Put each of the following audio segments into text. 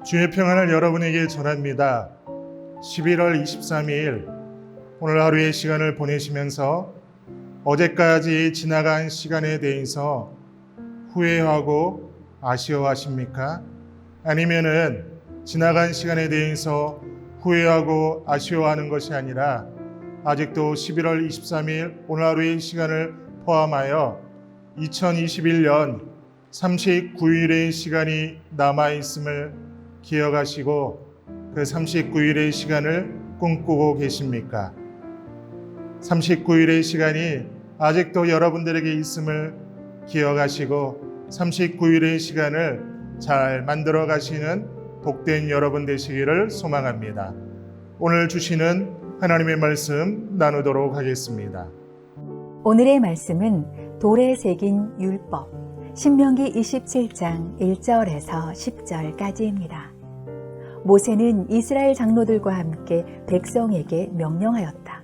주의 평안을 여러분에게 전합니다. 11월 23일 오늘 하루의 시간을 보내시면서 어제까지 지나간 시간에 대해서 후회하고 아쉬워하십니까? 아니면은 지나간 시간에 대해서 후회하고 아쉬워하는 것이 아니라 아직도 11월 23일 오늘 하루의 시간을 포함하여 2021년 39일의 시간이 남아있음을 기억하시고 그 39일의 시간을 꿈꾸고 계십니까? 39일의 시간이 아직도 여러분들에게 있음을 기억하시고 39일의 시간을 잘 만들어 가시는 복된 여러분 되시기를 소망합니다. 오늘 주시는 하나님의 말씀 나누도록 하겠습니다. 오늘의 말씀은 돌에 새긴 율법 신명기 27장 1절에서 10절까지입니다. 모세는 이스라엘 장로들과 함께 백성에게 명령하였다.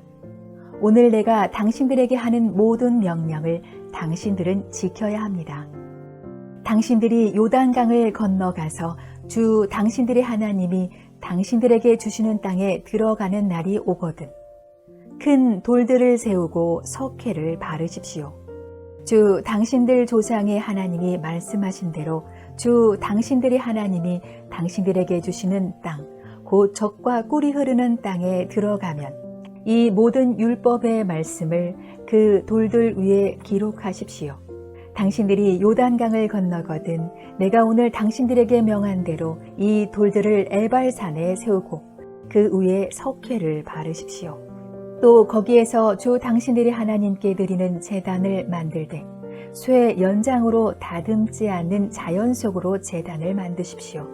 오늘 내가 당신들에게 하는 모든 명령을 당신들은 지켜야 합니다. 당신들이 요단강을 건너가서 주 당신들의 하나님이 당신들에게 주시는 땅에 들어가는 날이 오거든 큰 돌들을 세우고 석회를 바르십시오. 주 당신들 조상의 하나님이 말씀하신 대로 주 당신들의 하나님이 당신들에게 주시는 땅, 곧 젖과 꿀이 흐르는 땅에 들어가면 이 모든 율법의 말씀을 그 돌들 위에 기록하십시오. 당신들이 요단강을 건너거든 내가 오늘 당신들에게 명한 대로 이 돌들을 에발산에 세우고 그 위에 석회를 바르십시오. 또 거기에서 주 당신들이 하나님께 드리는 제단을 만들되 쇠 연장으로 다듬지 않는 자연 속으로 제단을 만드십시오.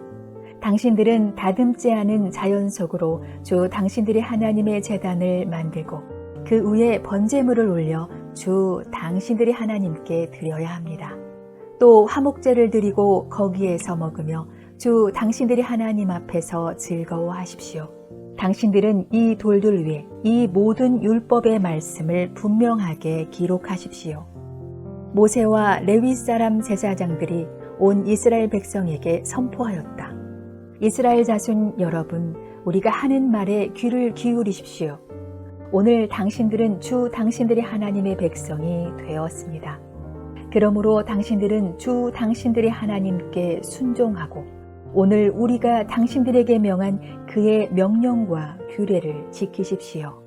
당신들은 다듬지 않은 자연 속으로 주 당신들이 하나님의 제단을 만들고 그 위에 번제물을 올려 주 당신들이 하나님께 드려야 합니다. 또 화목제를 드리고 거기에서 먹으며 주 당신들이 하나님 앞에서 즐거워하십시오. 당신들은 이 돌들 위에 이 모든 율법의 말씀을 분명하게 기록하십시오. 모세와 레위 사람 제사장들이 온 이스라엘 백성에게 선포하였다. 이스라엘 자손 여러분, 우리가 하는 말에 귀를 기울이십시오. 오늘 당신들은 주 당신들의 하나님의 백성이 되었습니다. 그러므로 당신들은 주 당신들의 하나님께 순종하고 오늘 우리가 당신들에게 명한 그의 명령과 규례를 지키십시오.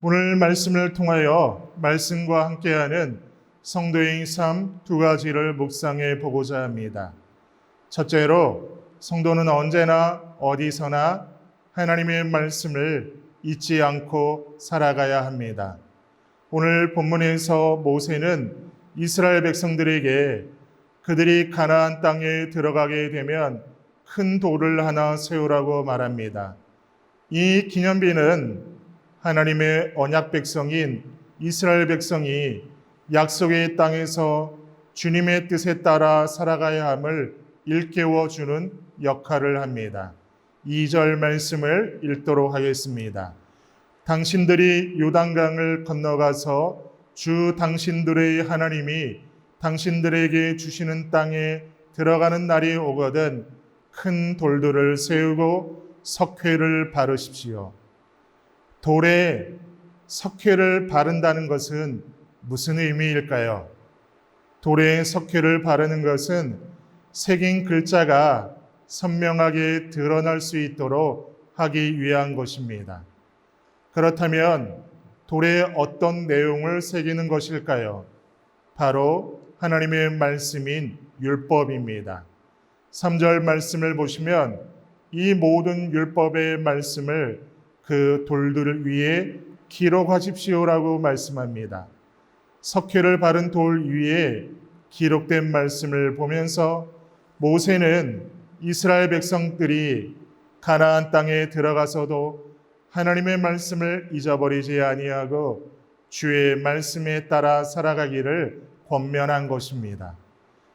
오늘 말씀을 통하여 말씀과 함께하는 성도의 삶 두 가지를 묵상해 보고자 합니다. 첫째로 성도는 언제나 어디서나 하나님의 말씀을 잊지 않고 살아가야 합니다. 오늘 본문에서 모세는 이스라엘 백성들에게 그들이 가나안 땅에 들어가게 되면 큰 돌을 하나 세우라고 말합니다. 이 기념비는 하나님의 언약 백성인 이스라엘 백성이 약속의 땅에서 주님의 뜻에 따라 살아가야 함을 일깨워 주는 역할을 합니다. 2절 말씀을 읽도록 하겠습니다. 당신들이 요단강을 건너가서 주 당신들의 하나님이 당신들에게 주시는 땅에 들어가는 날이 오거든 큰 돌들을 세우고 석회를 바르십시오. 돌에 석회를 바른다는 것은 무슨 의미일까요? 돌에 석회를 바르는 것은 새긴 글자가 선명하게 드러날 수 있도록 하기 위한 것입니다. 그렇다면 돌에 어떤 내용을 새기는 것일까요? 바로 하나님의 말씀인 율법입니다. 3절 말씀을 보시면 이 모든 율법의 말씀을 그 돌들 위에 기록하십시오라고 말씀합니다. 석회를 바른 돌 위에 기록된 말씀을 보면서 모세는 이스라엘 백성들이 가나안 땅에 들어가서도 하나님의 말씀을 잊어버리지 아니하고 주의 말씀에 따라 살아가기를 권면한 것입니다.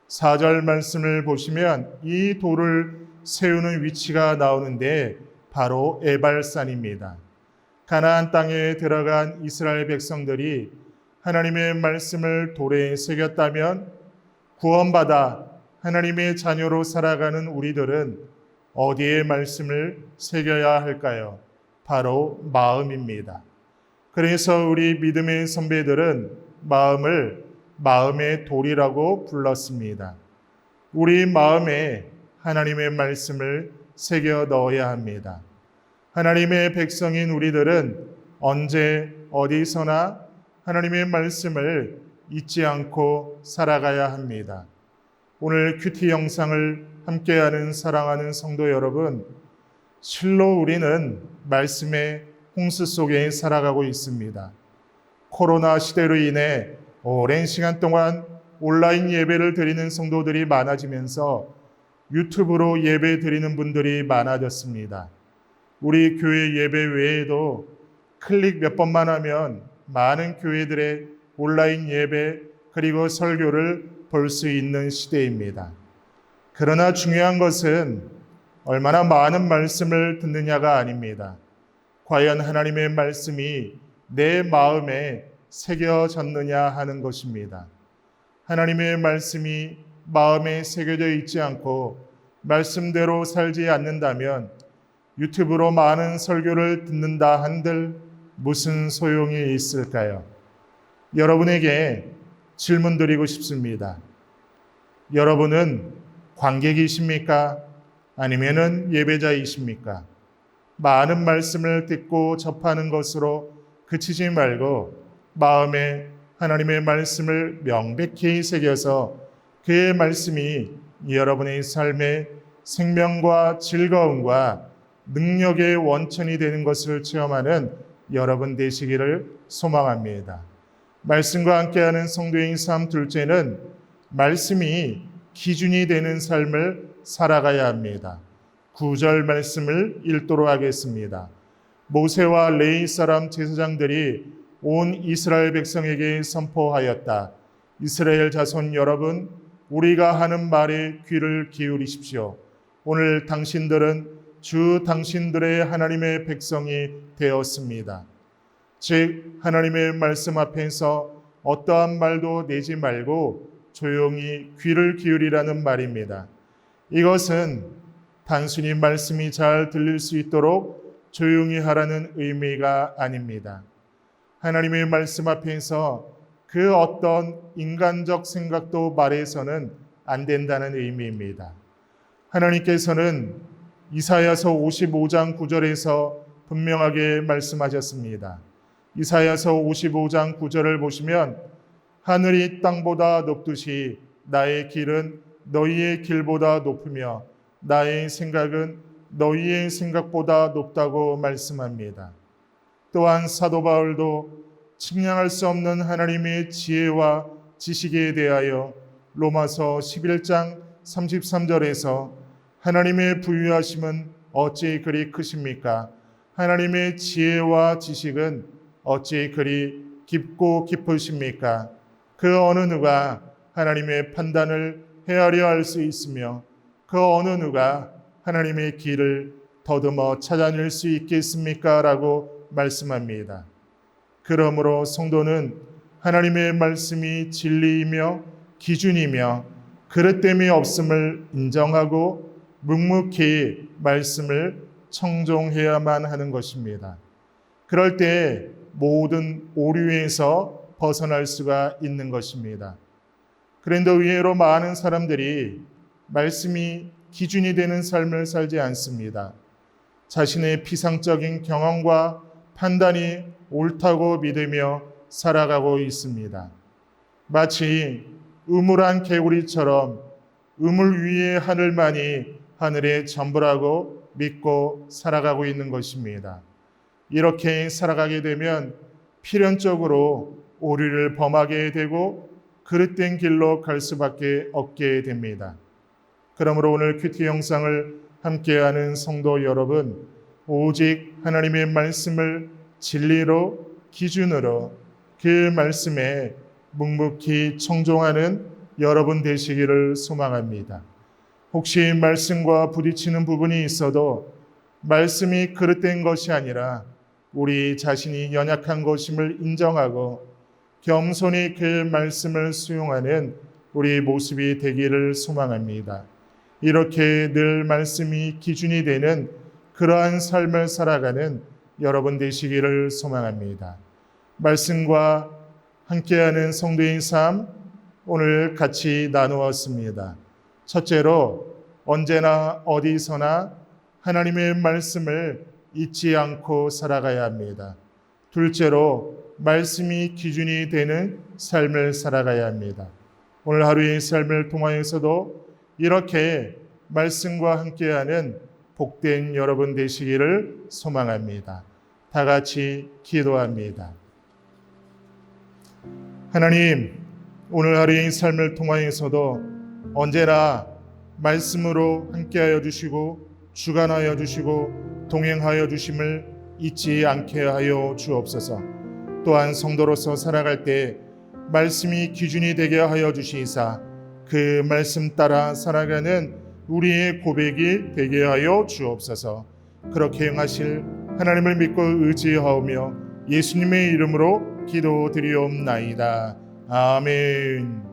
4절 말씀을 보시면 이 돌을 세우는 위치가 나오는데 바로 에발산입니다. 가나안 땅에 들어간 이스라엘 백성들이 하나님의 말씀을 돌에 새겼다면 구원받아 하나님의 자녀로 살아가는 우리들은 어디에 말씀을 새겨야 할까요? 바로 마음입니다. 그래서 우리 믿음의 선배들은 마음을 마음의 돌이라고 불렀습니다. 우리 마음에 하나님의 말씀을 새겨 넣어야 합니다. 하나님의 백성인 우리들은 언제 어디서나 하나님의 말씀을 잊지 않고 살아가야 합니다. 오늘 큐티 영상을 함께하는 사랑하는 성도 여러분, 실로 우리는 말씀의 홍수 속에 살아가고 있습니다. 코로나 시대로 인해 오랜 시간 동안 온라인 예배를 드리는 성도들이 많아지면서 유튜브로 예배 드리는 분들이 많아졌습니다. 우리 교회 예배 외에도 클릭 몇 번만 하면 많은 교회들의 온라인 예배 그리고 설교를 볼 수 있는 시대입니다. 그러나 중요한 것은 얼마나 많은 말씀을 듣느냐가 아닙니다. 과연 하나님의 말씀이 내 마음에 새겨졌느냐 하는 것입니다. 하나님의 말씀이 마음에 새겨져 있지 않고 말씀대로 살지 않는다면 유튜브로 많은 설교를 듣는다 한들 무슨 소용이 있을까요? 여러분에게 질문 드리고 싶습니다. 여러분은 관객이십니까? 아니면은 예배자이십니까? 많은 말씀을 듣고 접하는 것으로 그치지 말고 마음에 하나님의 말씀을 명백히 새겨서 그의 말씀이 여러분의 삶의 생명과 즐거움과 능력의 원천이 되는 것을 체험하는 여러분 되시기를 소망합니다. 말씀과 함께하는 성도의 삶 둘째는 말씀이 기준이 되는 삶을 살아가야 합니다. 9절 말씀을 읽도록 하겠습니다. 모세와 레위 사람 제사장들이 온 이스라엘 백성에게 선포하였다. 이스라엘 자손 여러분, 우리가 하는 말에 귀를 기울이십시오. 오늘 당신들은 주 당신들의 하나님의 백성이 되었습니다. 즉 하나님의 말씀 앞에서 어떠한 말도 내지 말고 조용히 귀를 기울이라는 말입니다. 이것은 단순히 말씀이 잘 들릴 수 있도록 조용히 하라는 의미가 아닙니다. 하나님의 말씀 앞에서 그 어떤 인간적 생각도 말해서는 안 된다는 의미입니다. 하나님께서는 이사야서 55장 9절에서 분명하게 말씀하셨습니다. 이사야서 55장 9절을 보시면 하늘이 땅보다 높듯이 나의 길은 너희의 길보다 높으며 나의 생각은 너희의 생각보다 높다고 말씀합니다. 또한 사도 바울도 측량할 수 없는 하나님의 지혜와 지식에 대하여 로마서 11장 33절에서 하나님의 부유하심은 어찌 그리 크십니까? 하나님의 지혜와 지식은 어찌 그리 깊고 깊으십니까? 그 어느 누가 하나님의 판단을 헤아려 할 수 있으며 그 어느 누가 하나님의 길을 더듬어 찾아낼 수 있겠습니까? 라고 말씀합니다. 그러므로 성도는 하나님의 말씀이 진리이며 기준이며 그릇됨이 없음을 인정하고 묵묵히 말씀을 청종해야만 하는 것입니다. 그럴 때 모든 오류에서 벗어날 수가 있는 것입니다. 그런데 의외로 많은 사람들이 말씀이 기준이 되는 삶을 살지 않습니다. 자신의 피상적인 경험과 판단이 옳다고 믿으며 살아가고 있습니다. 마치 우물한 개구리처럼 우물 위의 하늘만이 하늘의 전부라고 믿고 살아가고 있는 것입니다. 이렇게 살아가게 되면 필연적으로 오류를 범하게 되고 그릇된 길로 갈 수밖에 없게 됩니다. 그러므로 오늘 큐티 영상을 함께하는 성도 여러분, 오직 하나님의 말씀을 진리로 기준으로 그 말씀에 묵묵히 청종하는 여러분 되시기를 소망합니다. 혹시 말씀과 부딪히는 부분이 있어도 말씀이 그릇된 것이 아니라 우리 자신이 연약한 것임을 인정하고 겸손히 그 말씀을 수용하는 우리 모습이 되기를 소망합니다. 이렇게 늘 말씀이 기준이 되는 그러한 삶을 살아가는 여러분 되시기를 소망합니다. 말씀과 함께하는 성도의 삶 오늘 같이 나누었습니다. 첫째로 언제나 어디서나 하나님의 말씀을 잊지 않고 살아가야 합니다. 둘째로 말씀이 기준이 되는 삶을 살아가야 합니다. 오늘 하루의 삶을 통하여서도 이렇게 말씀과 함께하는 복된 여러분 되시기를 소망합니다. 다 같이 기도합니다. 하나님, 오늘 하루의 삶을 통하여서도 언제나 말씀으로 함께하여 주시고 주관하여 주시고 동행하여 주심을 잊지 않게 하여 주옵소서. 또한 성도로서 살아갈 때 말씀이 기준이 되게 하여 주시사 그 말씀 따라 살아가는 우리의 고백이 되게 하여 주옵소서. 그렇게 행하실 하나님을 믿고 의지하오며 예수님의 이름으로 기도드리옵나이다. 아멘.